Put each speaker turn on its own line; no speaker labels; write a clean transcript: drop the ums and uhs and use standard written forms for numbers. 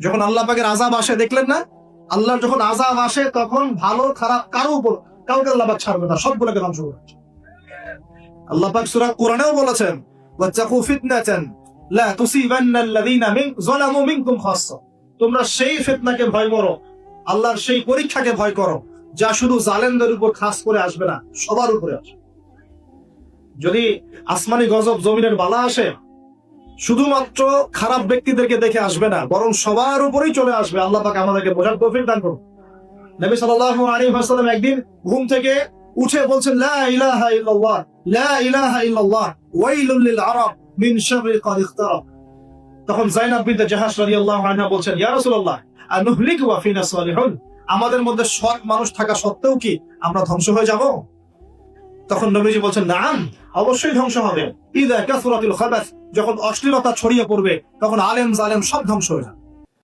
যখন আল্লাহ পাকের আযাব আসে দেখলেন না, আল্লাহর যখন আযাব আসে তখন ভালো খারাপ কারো উপর কাউকে আল্লাহ পাক ছাড়বে না, সবগুলোকে ধ্বংস করবে। আল্লাহ পাক সূরা কোরআনেও বলেছেন ওয়াত্তাকু ফিতনাতান লা তুসিবান্নাল্লাযীনা যালামু মিনকুম খাসসা, তোমরা সেই ফিতনাকে ভয় করো, আল্লাহর সেই পরীক্ষাকে ভয় করো যা শুধু জালেমদের উপর খাস করে আসবে না, সবার উপরে আসবে। যদি আসমানি গজব জমিনের বালা আসে, শুধুমাত্র খারাপ ব্যক্তিদেরকে দেখে আসবে না, বরং সবার উপরেই চলে আসবে। আল্লাহ পাক আমাদেরকে বোঝার তৌফিক দান করুন। নবী সাল্লাল্লাহু আলাইহি ওয়াসাল্লাম একদিন ঘুম থেকে উঠে বলছেন লা ইলাহা ইল্লাল্লাহ লা ইলাহা ইল্লাল্লাহ ওয়াইলুল লিল আরাব মিন শাররি ক্বাদ ইখতারাব। তখন যায়েনাব বিনতে জাহাশ রাদিয়াল্লাহু আনহা বলছেন ইয়া রাসূলুল্লাহ আনুহলিকু ওয়া ফিনা সালিহুন, আমাদের মধ্যে সৎ মানুষ থাকা সত্ত্বেও কি আমরা ধ্বংস হয়ে যাব? তখন নবীজি বলছেন নাম, অবশ্যই ধ্বংস হবে। ইযা কাসরাতুল খাবাস, যখন অশ্লীলতা ছড়িয়ে পড়বে তখন আলেম জালেম সব ধ্বংস হয়ে যাবে।